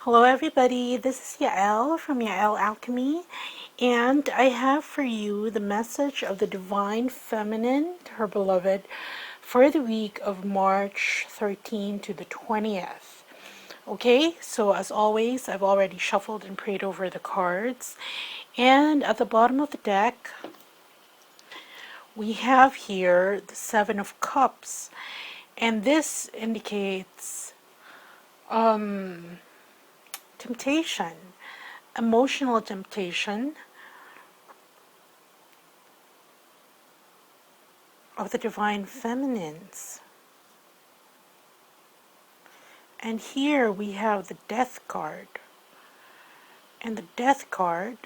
Hello everybody, this is Yael from Yael Alchemy, and I have for you the message of the Divine Feminine, her beloved, for the week of March 13 to the 20th. Okay, so as always, I've already shuffled and prayed over the cards, and at the bottom of the deck, we have here the Seven of Cups, and this indicates temptation, emotional temptation of the Divine Feminines. And here we have the Death card, and the Death card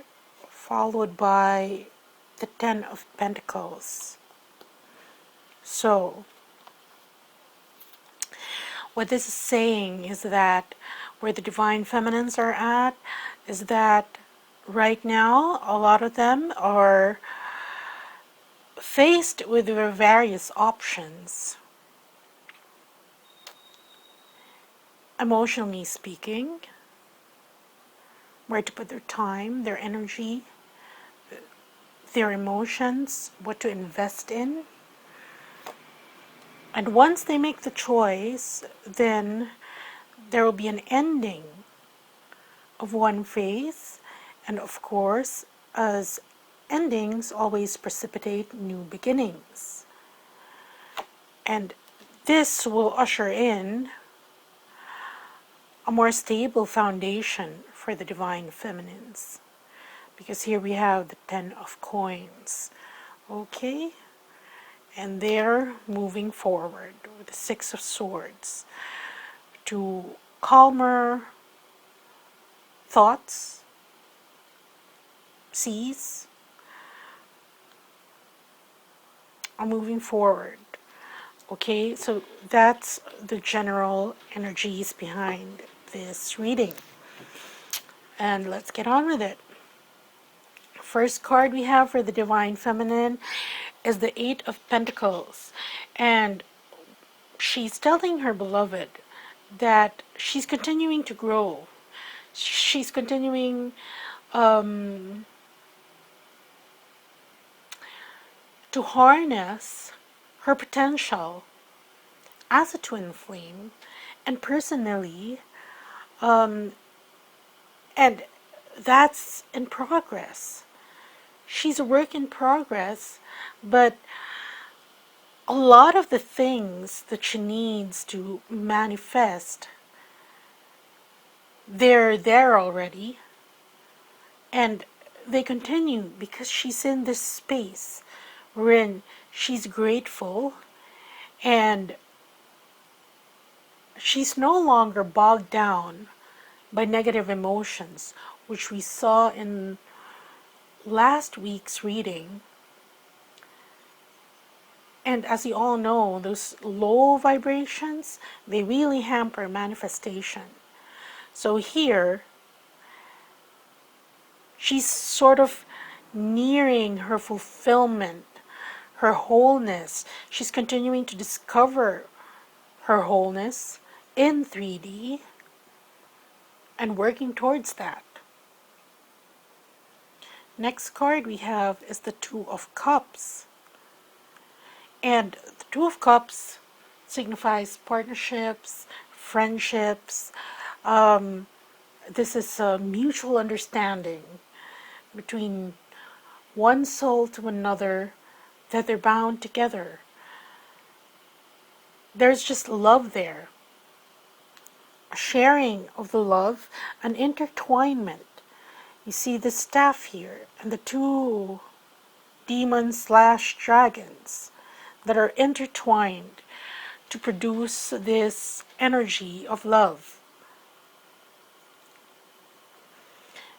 followed by the Ten of Pentacles. So what this is saying is that where the Divine Feminines are at is that right now a lot of them are faced with their various options, emotionally speaking, where to put their time, their energy, their emotions, what to invest in. And once they make the choice, then there will be an ending of one phase, and of course, as endings always precipitate new beginnings. And this will usher in a more stable foundation for the Divine Feminines, because here we have the Ten of Coins. Okay, and they're moving forward with the Six of Swords to calmer thoughts, seas, are moving forward. Okay, so that's the general energies behind this reading. And let's get on with it. First card we have for the Divine Feminine is the Eight of Pentacles. And she's telling her beloved that she's continuing to grow. She's continuing to harness her potential as a twin flame, and personally, and that's in progress. She's a work in progress, but a lot of the things that she needs to manifest, they're there already, and they continue because she's in this space wherein she's grateful and she's no longer bogged down by negative emotions, which we saw in last week's reading. And as you all know, those low vibrations, they really hamper manifestation. So here, she's sort of nearing her fulfillment, her wholeness. She's continuing to discover her wholeness in 3D and working towards that. Next card we have is the Two of Cups. And the Two of Cups signifies partnerships, friendships. This is a mutual understanding between one soul to another, that they're bound together. There's just love there, a sharing of the love, an intertwinement. You see the staff here and the two demons/dragons that are intertwined to produce this energy of love.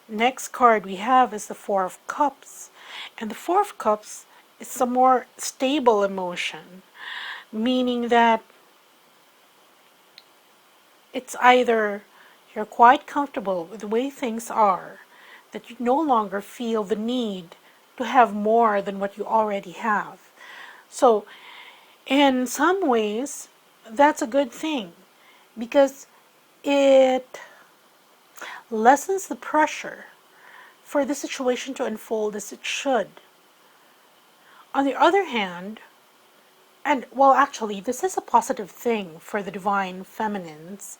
Next card we have is the Four of Cups. And the Four of Cups is a more stable emotion, meaning that it's either you're quite comfortable with the way things are, that you no longer feel the need to have more than what you already have. So in some ways, that's a good thing, because it lessens the pressure for the situation to unfold as it should. On the other hand, and well, actually, this is a positive thing for the divine feminines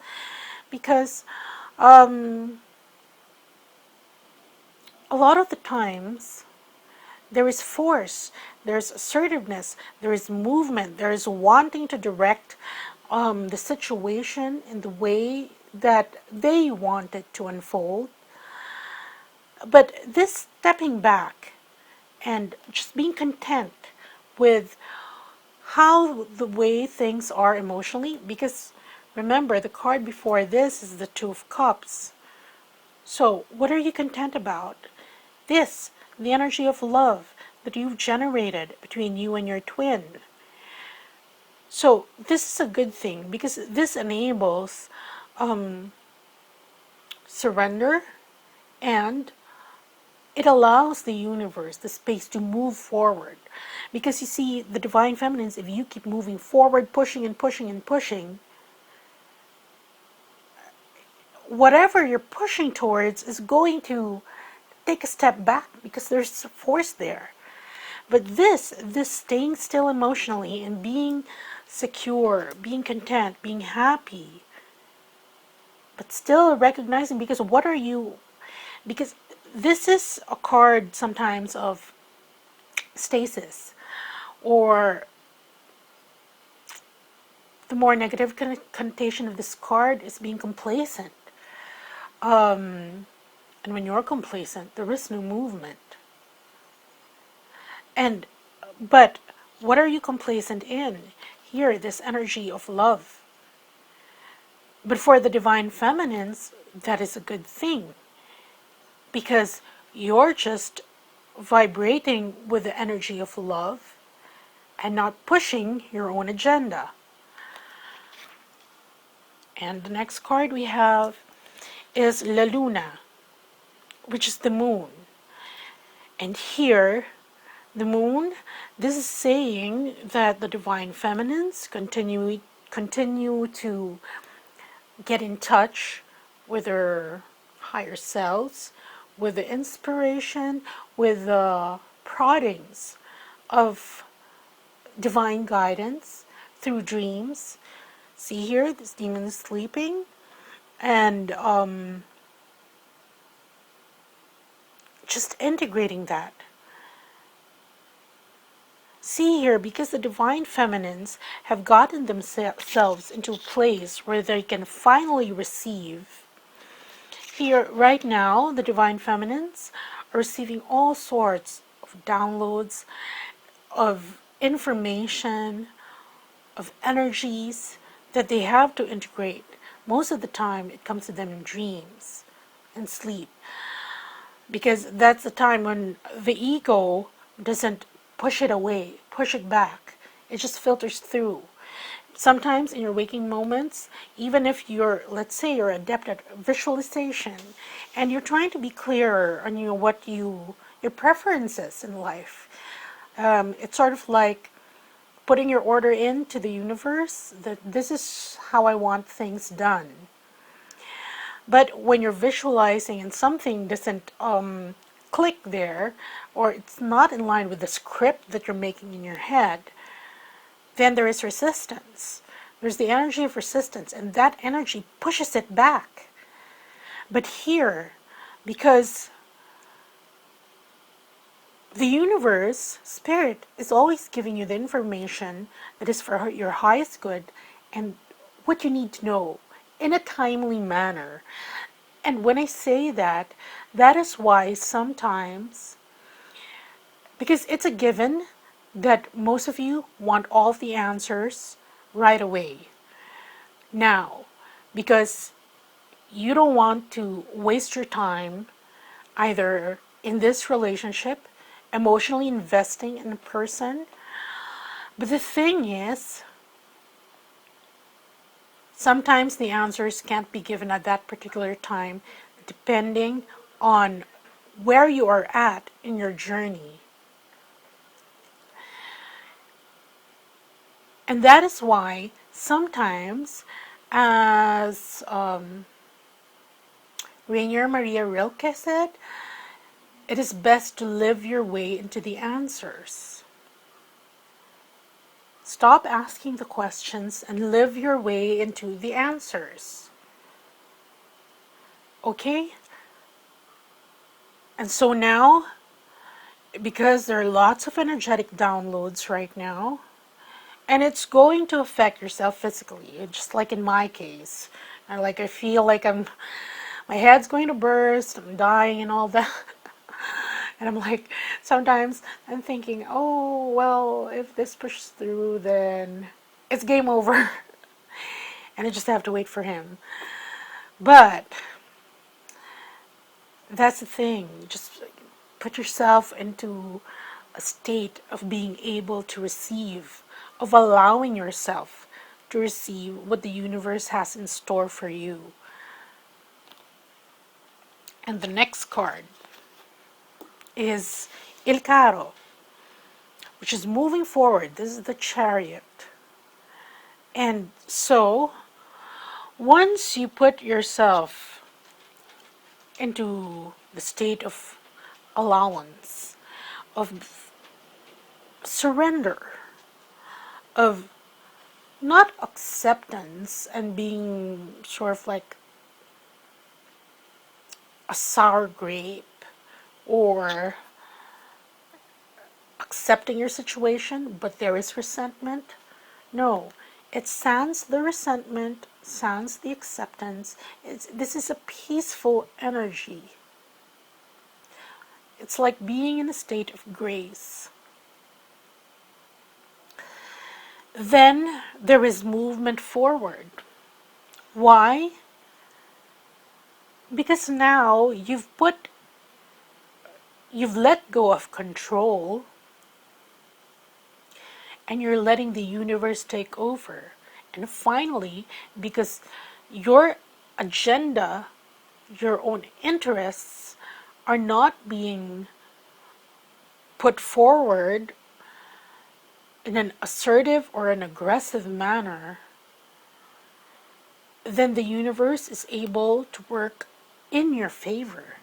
because a lot of the times there is force, there's assertiveness, there is movement, there is wanting to direct the situation in the way that they want it to unfold. But this stepping back and just being content with how the way things are emotionally, because remember the card before this is the Two of Cups. So what are you content about? This, the energy of love that you've generated between you and your twin. So this is a good thing because this enables surrender, and it allows the universe, the space, to move forward. Because you see, the divine feminines, if you keep moving forward, pushing and pushing and pushing, whatever you're pushing towards is going to take a step back because there's force there. But this staying still emotionally and being secure, being content, being happy, but still recognizing, because what are you, because this is a card sometimes of stasis, or the more negative connotation of this card is being complacent. And when you're complacent, there is no movement. But what are you complacent in? Here, this energy of love. But for the divine feminines, that is a good thing, because you're just vibrating with the energy of love and not pushing your own agenda. And the next card we have is La Luna, which is the moon. And here, the moon, this is saying that the divine feminines continue to get in touch with their higher selves, with the inspiration, with the proddings of divine guidance through dreams. See here, this demon is sleeping, and just integrating that. See here, because the divine feminines have gotten themselves into a place where they can finally receive. Here, right now, the divine feminines are receiving all sorts of downloads, of information, of energies that they have to integrate. Most of the time, it comes to them in dreams and sleep, because that's the time when the ego doesn't push it away, push it back. It just filters through. Sometimes in your waking moments, even if you're, let's say you're adept at visualization and you're trying to be clearer on what your preferences in life, it's sort of like putting your order into the universe that this is how I want things done. But when you're visualizing and something doesn't click there, or it's not in line with the script that you're making in your head, then there is resistance. There's the energy of resistance, and that energy pushes it back. But here, because the universe, spirit, is always giving you the information that is for your highest good and what you need to know in a timely manner. And when I say that, that is why sometimes, because it's a given that most of you want all of the answers right away. Now, because you don't want to waste your time either in this relationship, emotionally investing in a person. But the thing is, sometimes the answers can't be given at that particular time, depending on where you are at in your journey. And that is why sometimes, as Rainier Maria Rilke said, "It is best to live your way into the answers." Stop asking the questions and live your way into the answers. Okay? And so now, because there are lots of energetic downloads right now, and it's going to affect yourself physically, just like in my case. I feel like my head's going to burst, I'm dying and all that. And I'm like, sometimes I'm thinking, oh, well, if this pushes through, then it's game over. And I just have to wait for him. But that's the thing. Just put yourself into a state of being able to receive, of allowing yourself to receive what the universe has in store for you. And the next card is Il Carro, which is moving forward. This is the Chariot. And so, once you put yourself into the state of allowance, of surrender, of not acceptance and being sort of like a sour grape, or accepting your situation, but there is resentment. No, it sans the resentment, sans the acceptance. This is a peaceful energy. It's like being in a state of grace. Then there is movement forward. Why? Because now you've let go of control, and you're letting the universe take over. And finally, because your agenda, your own interests are not being put forward in an assertive or an aggressive manner, then the universe is able to work in your favor.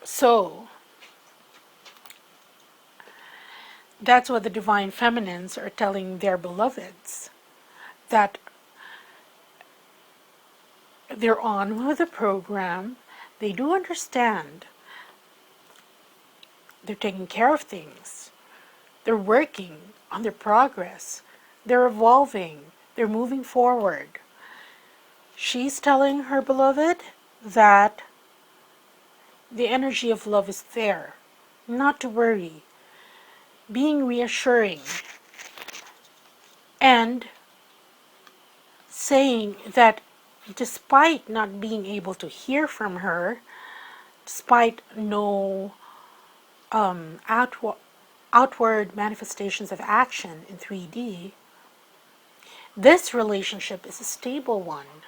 So, that's what the Divine Feminines are telling their beloveds, that they're on with the program, they do understand, they're taking care of things, they're working on their progress, they're evolving, they're moving forward. She's telling her beloved that the energy of love is there, not to worry, being reassuring, and saying that despite not being able to hear from her, despite no outward manifestations of action in 3D, this relationship is a stable one.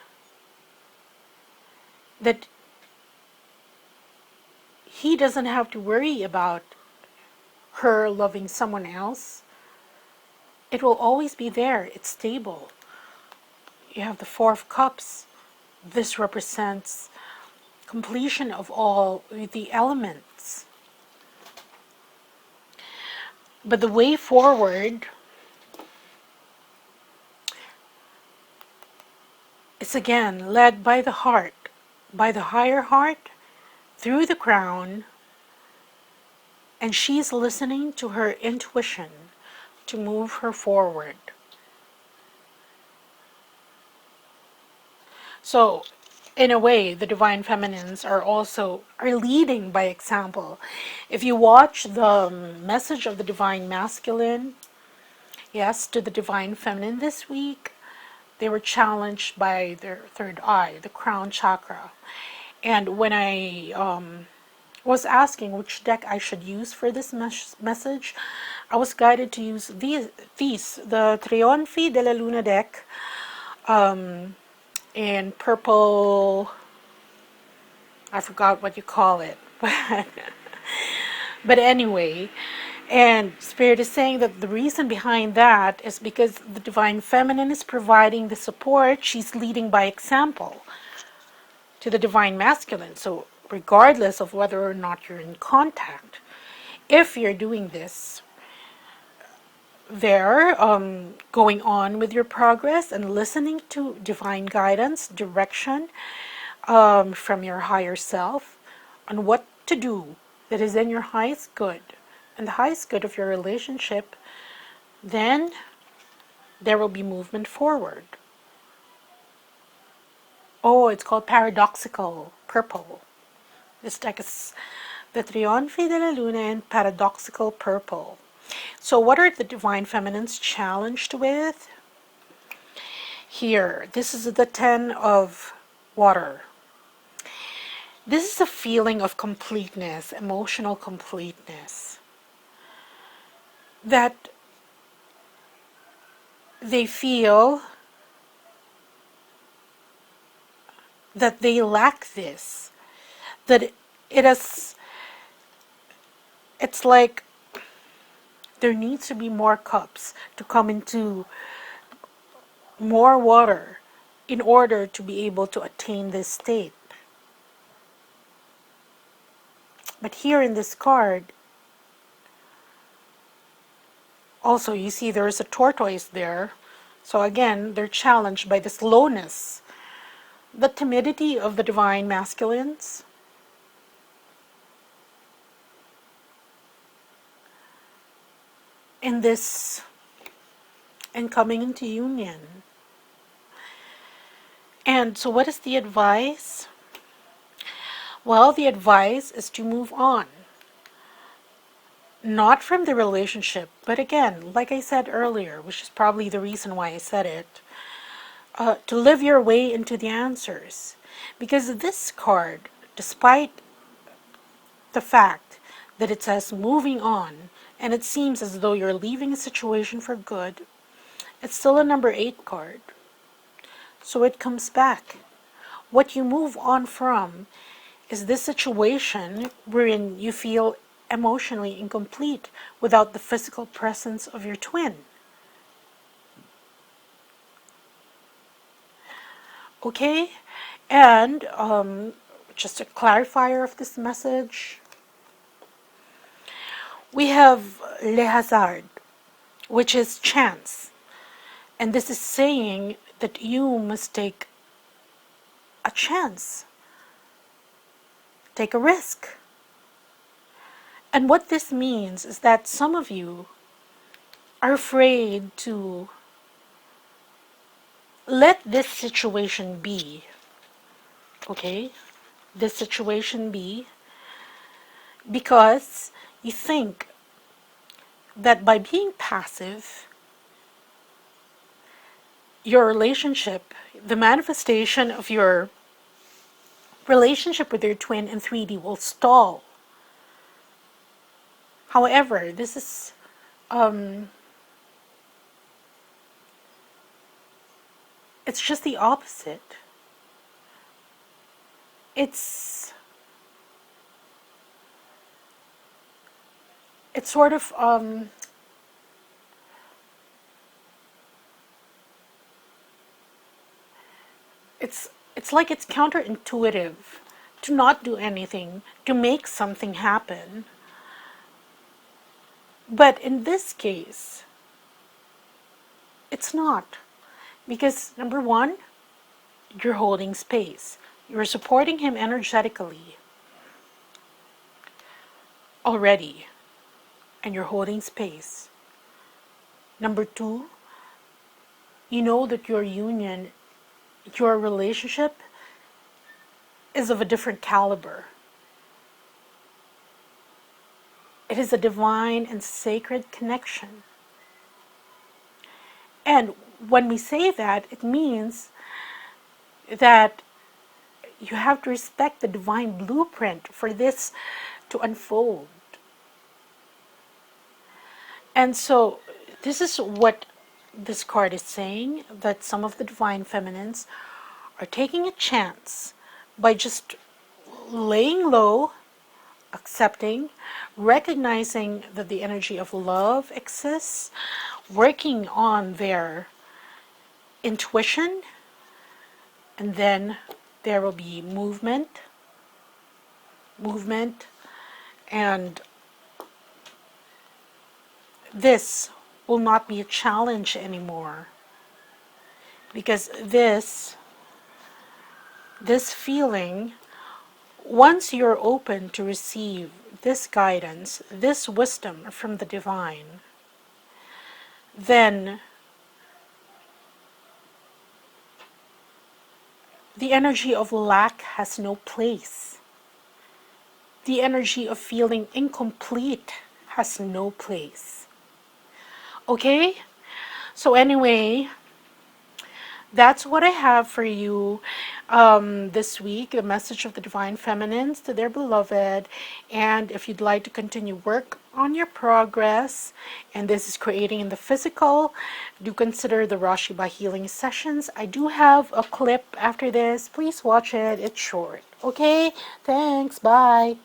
That he doesn't have to worry about her loving someone else. It will always be there. It's stable. You have the Four of Cups. This represents completion of all the elements. But the way forward is again led by the heart, by the higher heart, through the crown, and she's listening to her intuition to move her forward. So, in a way, the Divine Feminines are leading by example. If you watch the message of the Divine Masculine, yes, to the Divine Feminine this week, they were challenged by their third eye, the crown chakra. And when I was asking which deck I should use for this message, I was guided to use the Trionfi della Luna deck in purple, I forgot what you call it. But anyway, And Spirit is saying that the reason behind that is because the Divine Feminine is providing the support. She's leading by example to the Divine Masculine. So regardless of whether or not you're in contact, if you're doing this, there, going on with your progress and listening to divine guidance, direction from your higher self on what to do that is in your highest good and the highest good of your relationship, then there will be movement forward. Oh, it's called paradoxical purple. This deck is the Trionfi de la Luna and paradoxical purple. So what are the Divine Feminines challenged with? Here, this is the 10 of water. This is a feeling of completeness, emotional completeness, that they feel that they lack this, that it's like there needs to be more cups to come into more water in order to be able to attain this state. But here in this card, also you see there's a tortoise there. So again, they're challenged by the slowness, the timidity of the Divine Masculines, in this, and coming into union. And so what is the advice? Well, the advice is to move on. Not from the relationship, but again, like I said earlier, which is probably the reason why I said it, to live your way into the answers. Because this card, despite the fact that it says moving on, and it seems as though you're leaving a situation for good, it's still a number 8 card. So it comes back. What you move on from is this situation wherein you feel emotionally incomplete without the physical presence of your twin. Okay? And just a clarifier of this message, we have Le Hazard, which is chance. And this is saying that you must take a chance. Take a risk. And what this means is that some of you are afraid to let this situation be. Okay? This situation be because you think that by being passive, your relationship, the manifestation of your relationship with your twin in 3D will stall. However, this is it's just the opposite. It's sort of it's like it's counterintuitive to not do anything, to make something happen. But in this case, it's not. Because number one, you're holding space. You're supporting him energetically already. And you're holding space. Number two, you know that your union, your relationship is of a different caliber. It is a divine and sacred connection. And when we say that, it means that you have to respect the divine blueprint for this to unfold. And so this is what this card is saying, that some of the Divine Feminines are taking a chance by just laying low, accepting, recognizing that the energy of love exists, working on their intuition, and then there will be movement, and this will not be a challenge anymore, because this feeling, once you're open to receive this guidance, this wisdom from the divine, then the energy of lack has no place. The energy of feeling incomplete has no place. Okay? So anyway, that's what I have for you this week, a message of the Divine Feminines to their beloved. And if you'd like to continue work on your progress, and this is creating in the physical, do consider the RASHEEBA Healing Sessions. I do have a clip after this. Please watch it. It's short. Okay? Thanks. Bye.